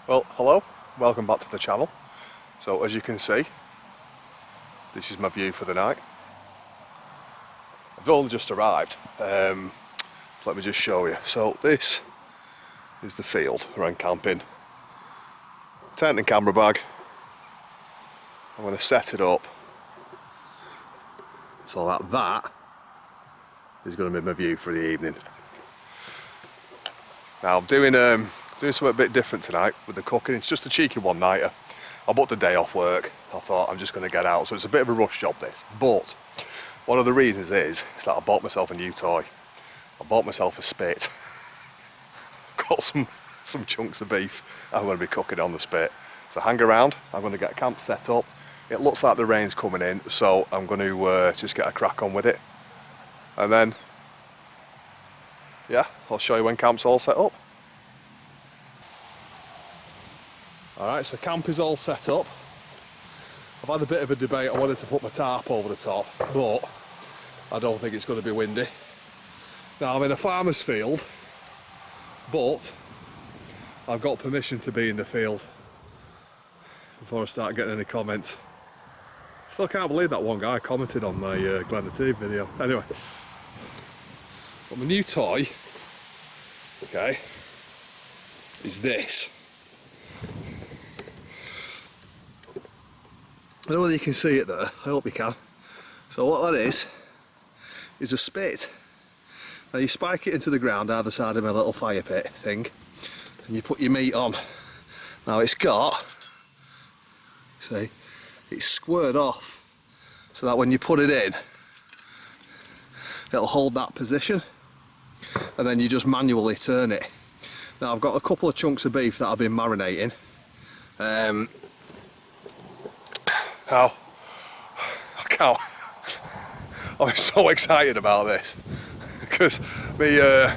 Well, hello, welcome back to the channel. So as you can see, this is my view for the night. I've only just arrived, so let me just show you. So this is the field where I'm camping. Tent and camera bag. I'm going to set it up so that is going to be my view for the evening. Now I'm doing something a bit different tonight with the cooking. It's just a cheeky one-nighter. I booked a day off work. I thought I'm just going to get out, so it's a bit of a rush job this. But one of the reasons is that I bought myself a new toy. I bought myself a spit. Got some chunks of beef I'm going to be cooking on the spit. So hang around. I'm going to get a camp set up. It looks like the rain's coming in, so I'm going to just get a crack on with it. And then, yeah, I'll show you when camp's all set up. Alright, so camp is all set up. I've had a bit of a debate. I wanted to put my tarp over the top, but I don't think it's going to be windy. Now I'm in a farmer's field, but I've got permission to be in the field before I start getting any comments. Still can't believe that one guy commented on my Glen Nativ video. Anyway, but my new toy, okay, is this. I don't know whether you can see it there, I hope you can. So what that is a spit. Now you spike it into the ground either side of my little fire pit thing, and you put your meat on. Now it's got, see, it's squared off so that when you put it in, it'll hold that position, and then you just manually turn it. Now I've got a couple of chunks of beef that I've been marinating. I can't. I'm so excited about this because I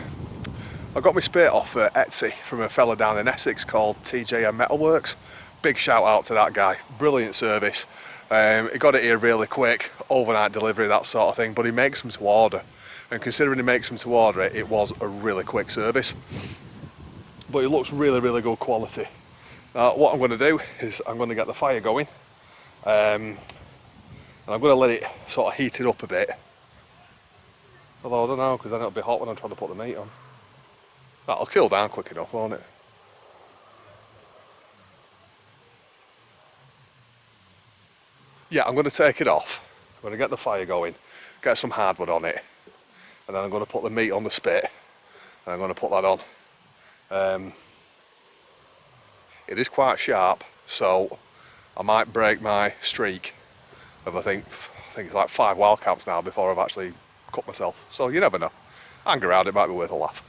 got my spit off Etsy from a fella down in Essex called TJM Metalworks. Big shout out to that guy, brilliant service. He got it here really quick, overnight delivery, that sort of thing, but he makes them to order. And considering he makes them to order, it was a really quick service. But it looks really, really good quality. Now what I'm going to do is I'm going to get the fire going. And I'm going to let it sort of heat it up a bit. Although I don't know, because then it'll be hot when I'm trying to put the meat on. That'll cool down quick enough, won't it? Yeah, I'm going to take it off. I'm going to get the fire going, get some hardwood on it, and then I'm going to put the meat on the spit, and I'm going to put that on. It is quite sharp, so I might break my streak of I think it's like 5 wild camps now before I've actually cut myself. So you never know. Hang around, it might be worth a laugh.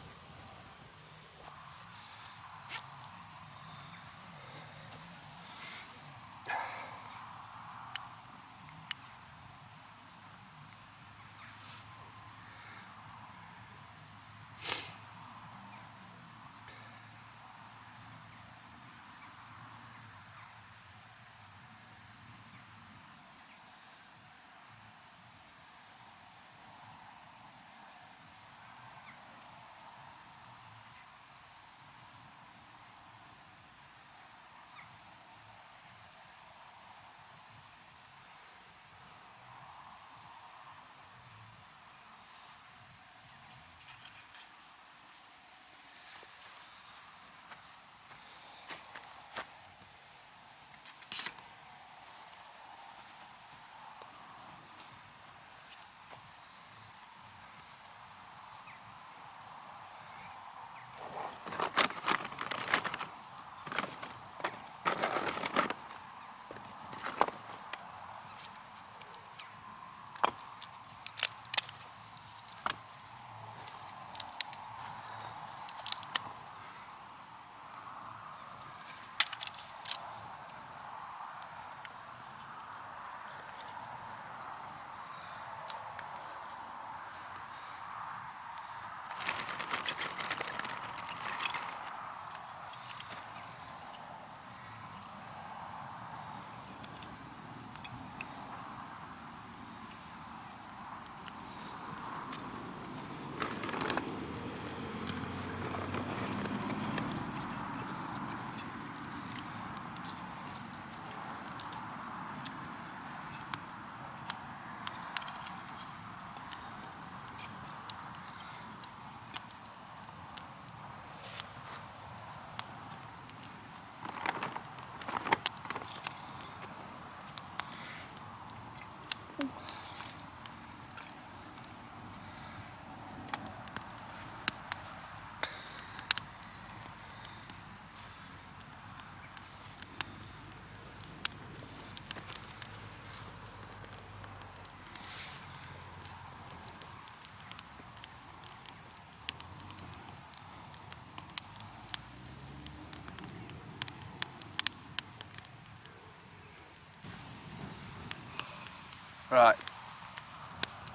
Right,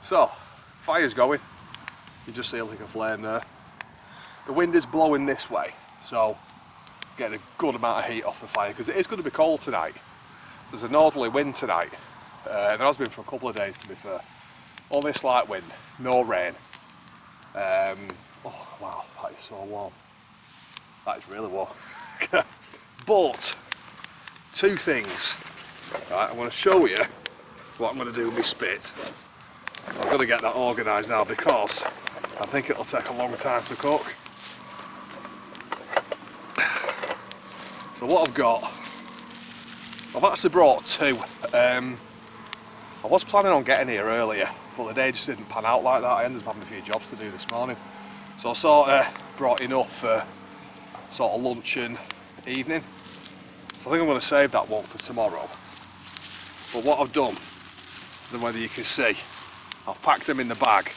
so fire's going. You just see a lick of flame there. The wind is blowing this way, so getting a good amount of heat off the fire because it is going to be cold tonight. There's a northerly wind tonight. There has been for a couple of days, to be fair. Only slight wind, no rain. Oh wow, that is so warm. That is really warm. But two things. Right, I'm going to show you what I'm going to do with my spit. I've got to get that organised now because I think it'll take a long time to cook. So what I've got, I've actually brought two. I was planning on getting here earlier, but the day just didn't pan out like that. I ended up having a few jobs to do this morning. So I sort of brought enough for sort of lunch and evening. So I think I'm going to save that one for tomorrow. But what I've done, I don't know whether you can see, I've packed them in the bag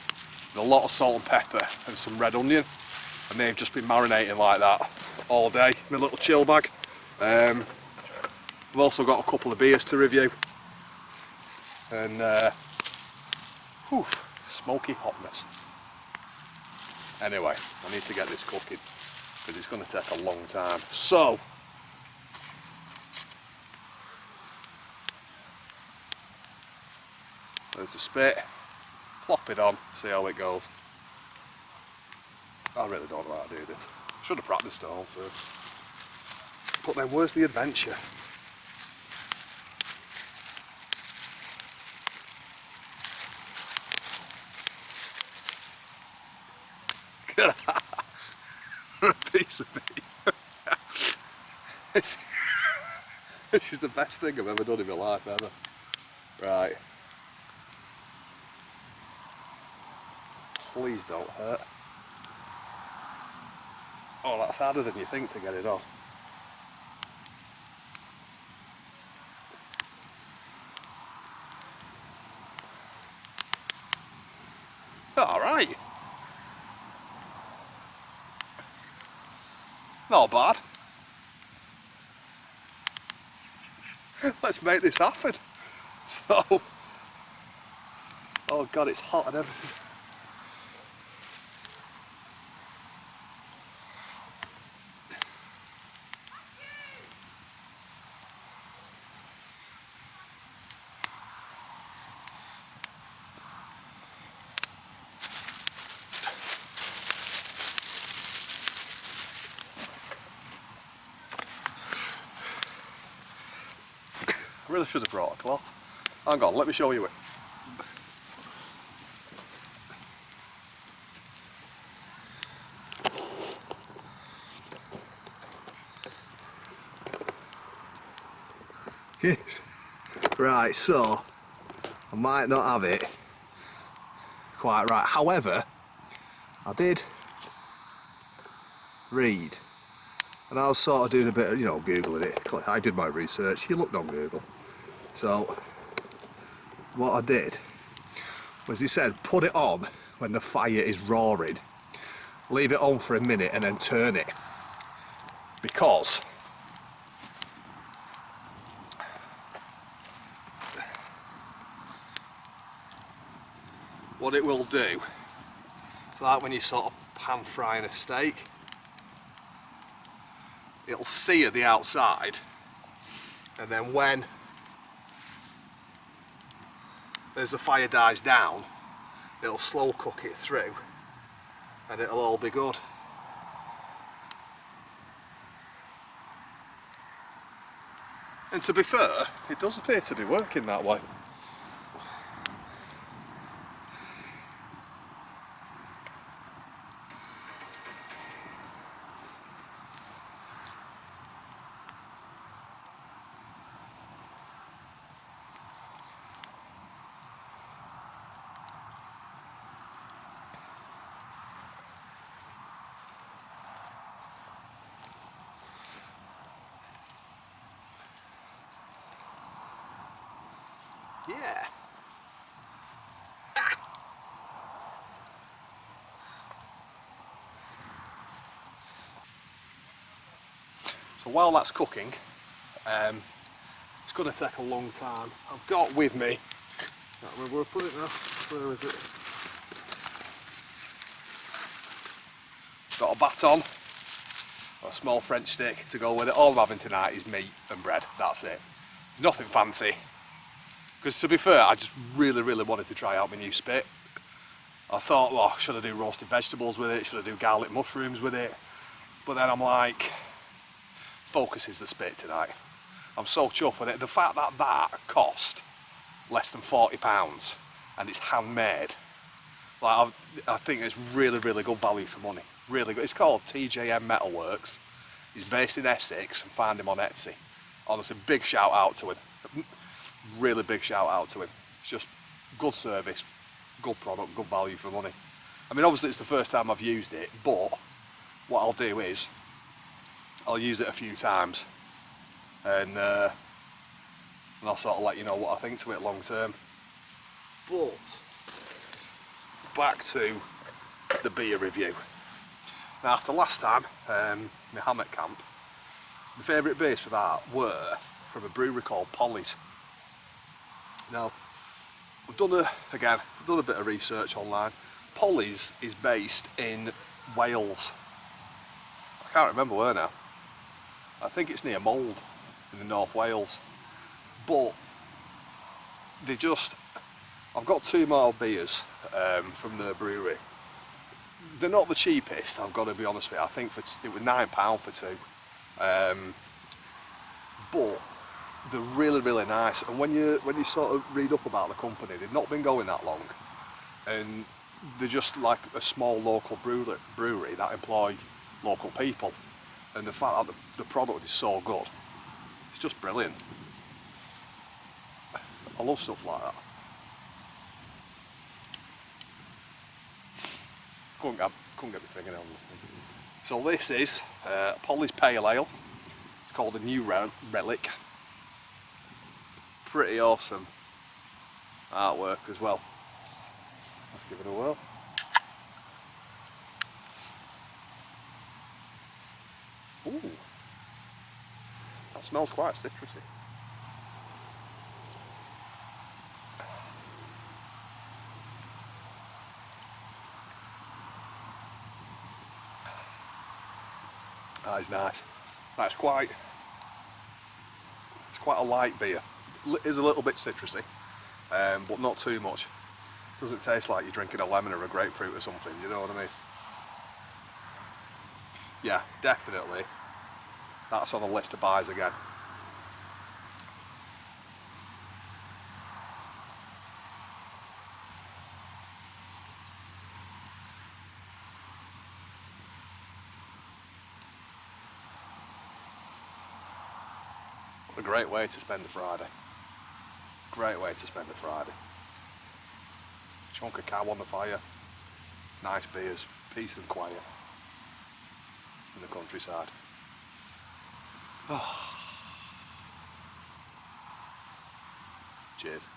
with a lot of salt and pepper and some red onion, and they've just been marinating like that all day in a little chill bag. I've also got a couple of beers to review, and whew, smoky hotness. Anyway, I need to get this cooking because it's going to take a long time. So there's the spit, plop it on, see how it goes. I really don't know how to do this. Should have practiced at home first. But then where's the adventure? A piece of beef. This is the best thing I've ever done in my life ever. Right. Please don't hurt. Oh, that's harder than you think to get it on. Alright. Not bad. Let's make this happen. So, oh god, it's hot and everything. I really should have brought a cloth. Hang on, let me show you it. Right, so I might not have it quite right. However, I did read, and I was sort of doing a bit of, Googling it. I did my research. You looked on Google. So what I did was he said put it on when the fire is roaring, leave it on for a minute and then turn it, because what it will do, it's like when you sort of pan frying a steak, it'll sear the outside, and then when as the fire dies down, it'll slow cook it through and it'll all be good. And to be fair, it does appear to be working that way. Yeah. So while that's cooking, it's going to take a long time. I've got with me Can't remember where I put it now. Where is it? Got a baton, got a small French stick to go with it. All I'm having tonight is meat and bread, that's it. There's nothing fancy. Because to be fair, I just really wanted to try out my new spit. I thought, well, should I do roasted vegetables with it? Should I do garlic mushrooms with it? But then I'm like, focus is the spit tonight. I'm so chuffed with it. The fact that that cost less than £40 and it's handmade, like I think it's really good value for money. Really good. It's called TJM Metalworks. He's based in Essex, and find him on Etsy. Honestly, big shout out to him. Really big shout out to him. It's just good service, good product, good value for money. I mean, obviously it's the first time I've used it, but what I'll do is I'll use it a few times and I'll sort of let you know what I think to it long term. But back to the beer review. Now, after last time, my hammock camp, my favourite beers for that were from a brewery called Polly's. Now, we've done a bit of research online. Polly's is based in Wales. I can't remember where now. I think it's near Mold in the North Wales. But I've got 2 more beers from the brewery. They're not the cheapest, I've got to be honest with you. I think it was £9 for 2. But they're really nice. And when you sort of read up about the company, they've not been going that long. And they're just like a small local brewery that employ local people. And the fact that the product is so good, it's just brilliant. I love stuff like that. Couldn't get my finger on it. So this is Polly's Pale Ale. It's called a New Relic. Pretty awesome artwork as well. Let's give it a whirl. Ooh, that smells quite citrusy. That is nice. It's quite a light beer. It is a little bit citrusy, but not too much. Doesn't taste like you're drinking a lemon or a grapefruit or something, you know what I mean? Yeah, definitely. That's on the list of buys again. A great way to spend a Friday. Great way to spend a Friday. Chunk of cow on the fire. Nice beers. Peace and quiet. In the countryside. Cheers.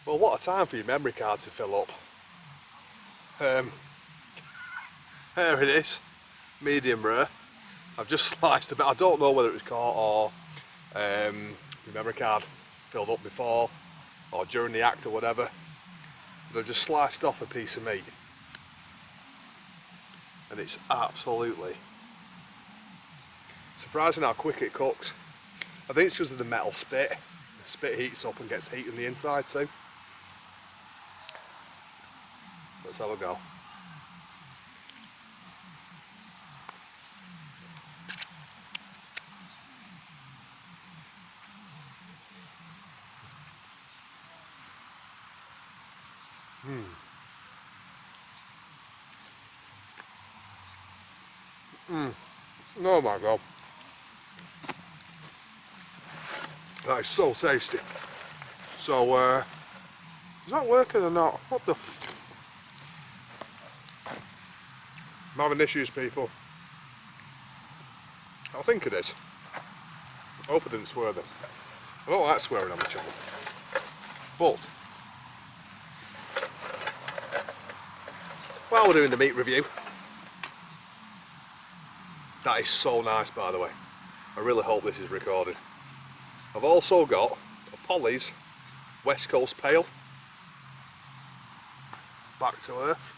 Well, what a time for your memory card to fill up. There it is, medium rare. I've just sliced a bit. I don't know whether it was caught or my memory card filled up before or during the act or whatever. But I've just sliced off a piece of meat. And it's absolutely surprising how quick it cooks. I think it's because of the metal spit. The spit heats up and gets heat in the inside too. Let's have a go. Oh my god. That is so tasty. So, is that working or not? What the f... I'm having issues, people. I think it is. I hope I didn't swear then. I don't like swearing on the channel. But, while we're doing the meat review, that is so nice, by the way. I really hope this is recorded. I've also got a Polly's West Coast Pale. Back to earth.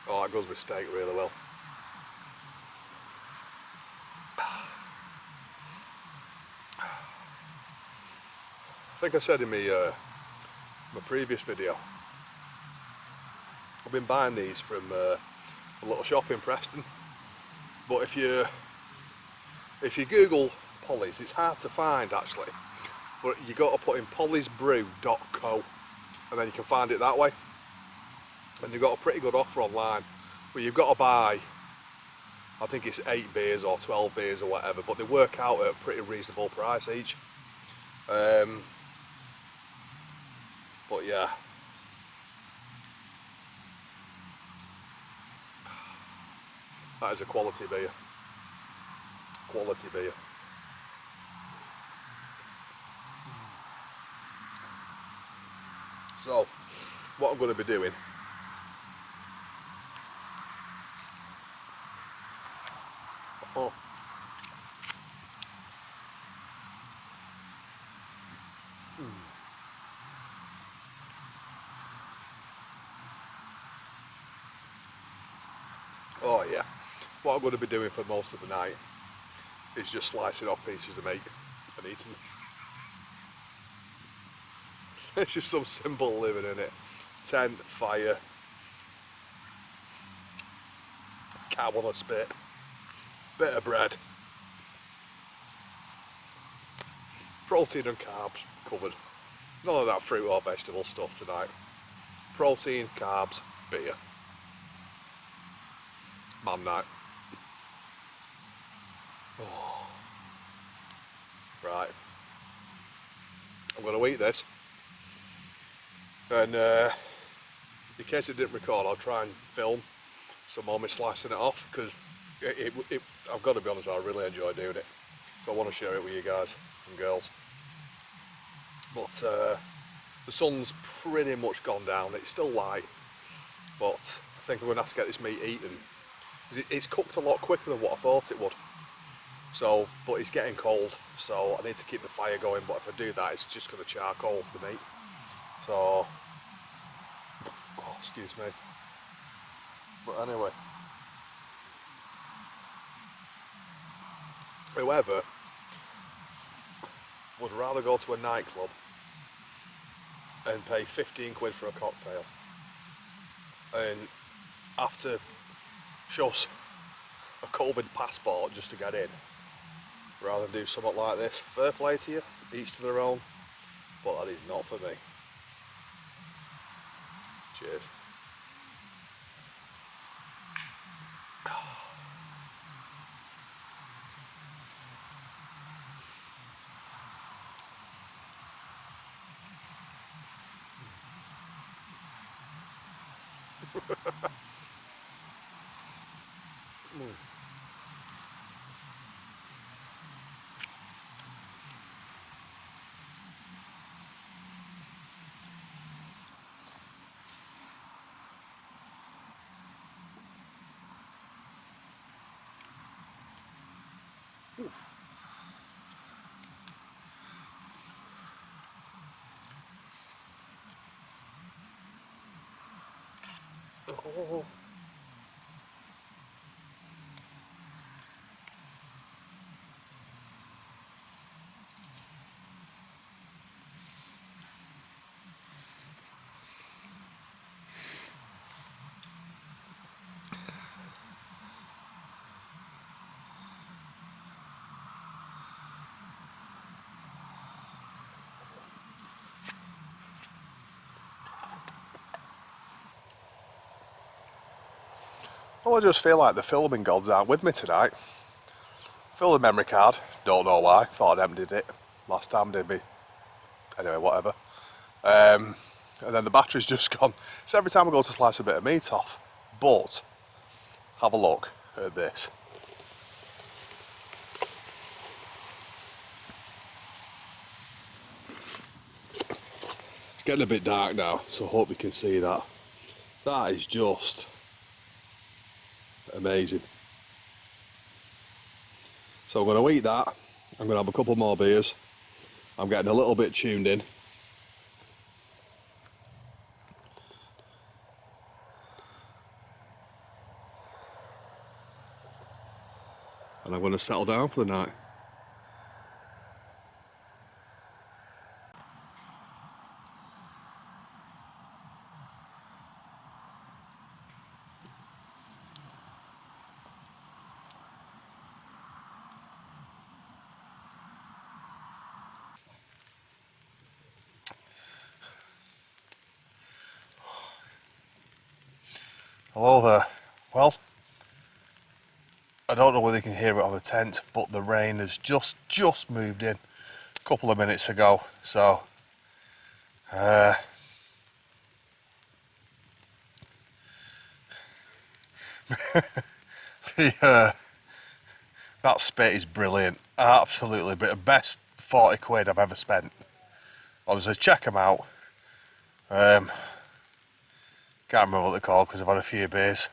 Oh, that goes with steak really well. I think I said in my previous video, I've been buying these from a little shop in Preston. But if you Google Polly's, it's hard to find actually. But you got to put in pollysbrew.co and then you can find it that way. And you've got a pretty good offer online. But you've got to buy, I think it's 8 beers or 12 beers or whatever, but they work out at a pretty reasonable price each. But yeah. That is a quality beer. Quality beer. So, what I'm going to be doing, oh, oh yeah, what I'm going to be doing for most of the night is just slicing off pieces of meat and eating them. It's just some simple living in it. Tent, fire, cow on a spit, bit of bread, protein and carbs covered. None of that fruit or vegetable stuff tonight. Protein, carbs, beer. Man night. Oh. Right. I'm going to eat this. And in case it didn't record, I'll try and film some more me slicing it off, because I've got to be honest, I really enjoy doing it. So I want to share it with you guys and girls. But the sun's pretty much gone down. It's still light, but I think I'm going to have to get this meat eaten. It's cooked a lot quicker than what I thought it would. So, but it's getting cold, so I need to keep the fire going. But if I do that, it's just going to charcoal the meat. So, oh, excuse me. But anyway, whoever would rather go to a nightclub and pay 15 quid for a cocktail and have to show a COVID passport just to get in, rather than do something like this, fair play to you, each to their own, but that is not for me. Cheers. Oh. Well, I just feel like the filming gods aren't with me tonight. Fill the memory card, don't know why, thought I'd emptied it. Last time did me. Anyway, whatever. And then the battery's just gone. So every time I go to slice a bit of meat off. But, have a look at this. It's getting a bit dark now, so I hope you can see that. That is just amazing. So I'm going to eat that. I'm going to have a couple more beers. I'm getting a little bit tuned in. And I'm going to settle down for the night. Hello there. Well, I don't know whether you can hear it on the tent, but the rain has just moved in a couple of minutes ago. So, that spit is brilliant. Absolutely brilliant. Best 40 quid I've ever spent. Obviously, check them out. Can't remember what they're called because I've had a few beers.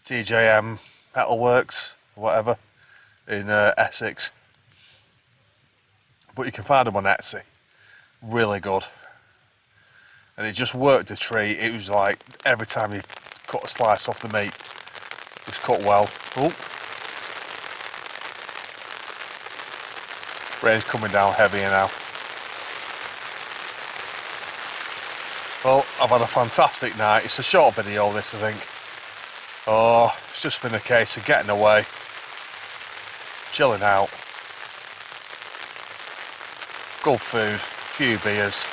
TJM Metalworks, whatever, in Essex. But you can find them on Etsy. Really good. And it just worked a treat. It was like every time you cut a slice off the meat, it's cut well. Oh, rain's coming down heavier now. Well, I've had a fantastic night. It's a short video, this, I think. Oh, it's just been a case of getting away, chilling out, good food, a few beers,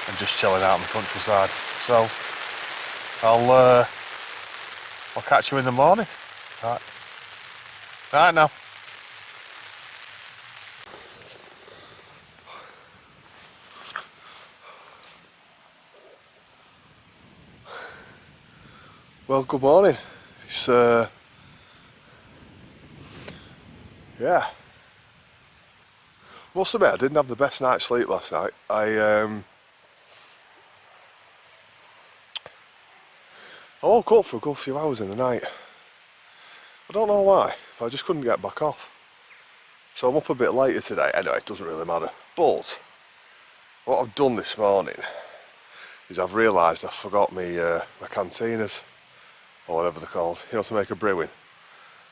and just chilling out in the countryside. So, I'll catch you in the morning. Right, right now. Well, good morning. It's yeah. Must admit, I didn't have the best night's sleep last night. I woke up for a good few hours in the night. I don't know why, but I just couldn't get back off. So I'm up a bit later today. Anyway, it doesn't really matter. But what I've done this morning is I've realised I forgot my cantinas, or whatever they're called, you know, to make a brewing.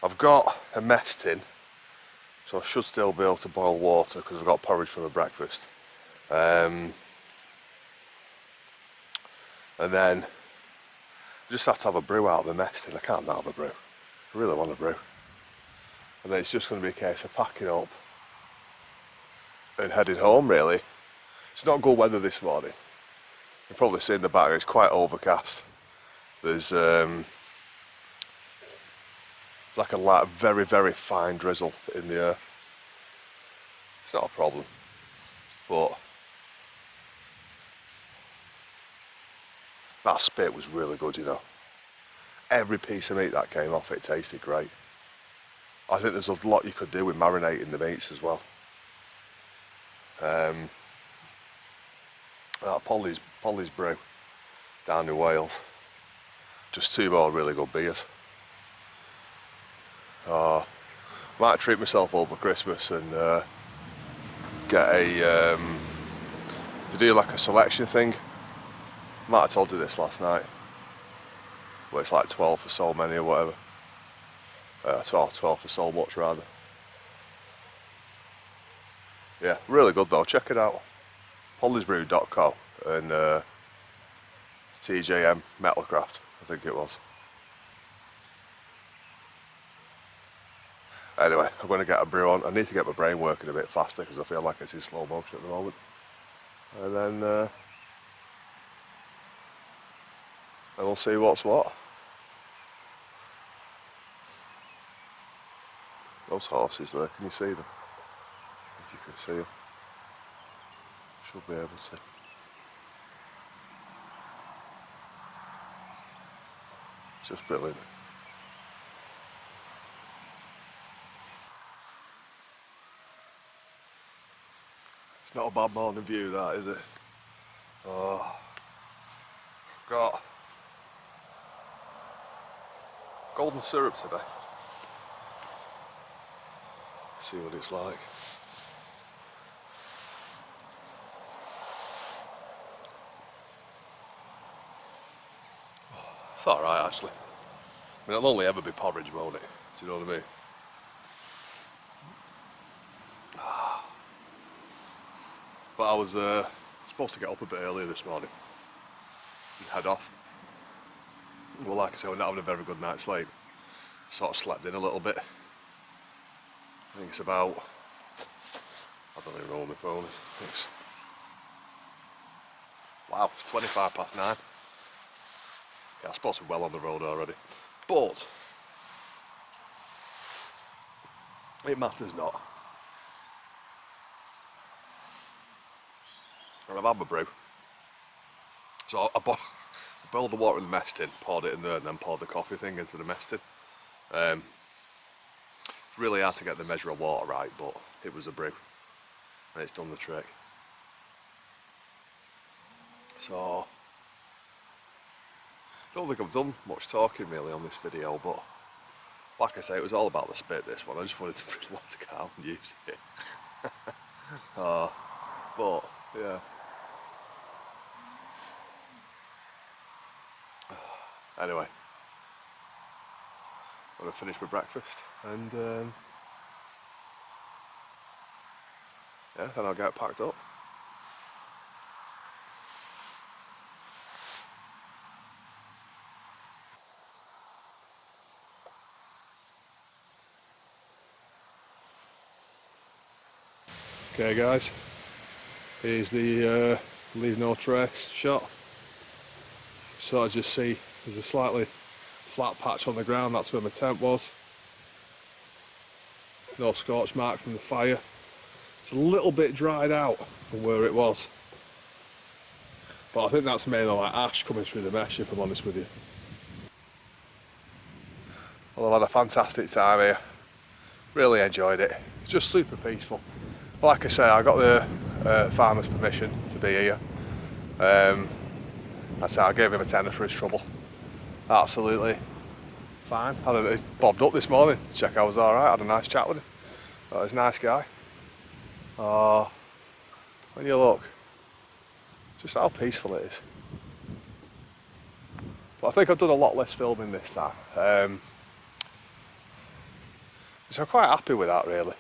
I've got a mess tin, so I should still be able to boil water because I've got porridge for my breakfast. And then I just have to have a brew out of the mess tin. I can't not have a brew. I really want a brew. And then it's just going to be a case of packing up and heading home, really. It's not good weather this morning. You've probably seen the back, it's quite overcast. There's it's like a light, very, very fine drizzle in the air. It's not a problem, but that spit was really good, you know. Every piece of meat that came off it tasted great. I think there's a lot you could do with marinating the meats as well. Polly's Brew down in Wales. Just two more really good beers. Might treat myself over Christmas and get a to do like a selection thing. Might have told you this last night. But it's like 12 for so many or whatever. 12 for so much rather. Yeah, really good though. Check it out. Pollysbrew.co and TJM Metalcraft, I think it was. Anyway, I'm going to get a brew on. I need to get my brain working a bit faster because I feel like it's in slow motion at the moment. And then we'll see what's what. those horses there, can you see them? If you can see them. Should be able to. Just brilliant. It's not a bad morning view, that, is it? Oh, got golden syrup today. See what it's like. It's alright actually. I mean, it'll only ever be porridge, won't it? Do you know what I mean? But I was supposed to get up a bit earlier this morning and head off. Well, like I said, we're not having a very good night's sleep. Sort of slept in a little bit. I think it's about, I don't even know what my phone is. Wow, it's 9:25. Yeah, I suppose we're well on the road already. But it matters not. And I've had my brew. So I boiled the water in the mess tin, poured it in there, and then poured the coffee thing into the mess tin. It's really hard to get the measure of water right, but it was a brew, and it's done the trick. So, I don't think I've done much talking really on this video, but like I say, it was all about the spit, this one. I just wanted to really want to get out and use it. But, yeah. Anyway, I'm going to finish my breakfast and yeah, then I'll get packed up. Okay guys, here's the leave no trace shot. So I just see there's a slightly flat patch on the ground, that's where my tent was. No scorch mark from the fire. It's a little bit dried out from where it was. But I think that's mainly like ash coming through the mesh, if I'm honest with you. Well, I've had a fantastic time here. Really enjoyed it. It's just super peaceful. Like I say, I got the farmer's permission to be here. I gave him a tenner for his trouble. Absolutely fine. He bobbed up this morning to check I was alright. Had a nice chat with him. Thought he was a nice guy. Oh, when you look, just how peaceful it is. But I think I've done a lot less filming this time. So I'm quite happy with that really.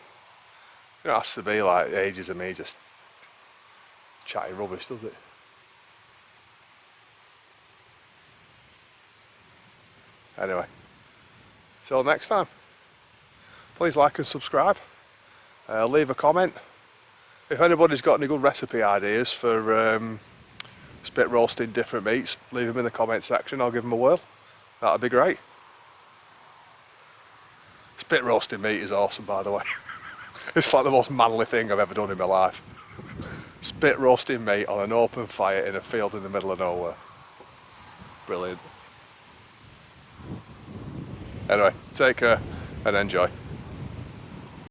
It don't have to be like ages of me just chatting rubbish, does it? Anyway, till next time, please like and subscribe, leave a comment. If anybody's got any good recipe ideas for spit roasting different meats, leave them in the comment section, I'll give them a whirl. That'd be great. Spit roasting meat is awesome, by the way. It's like the most manly thing I've ever done in my life. Spit roasting meat on an open fire in a field in the middle of nowhere. Brilliant. Anyway, take care and enjoy.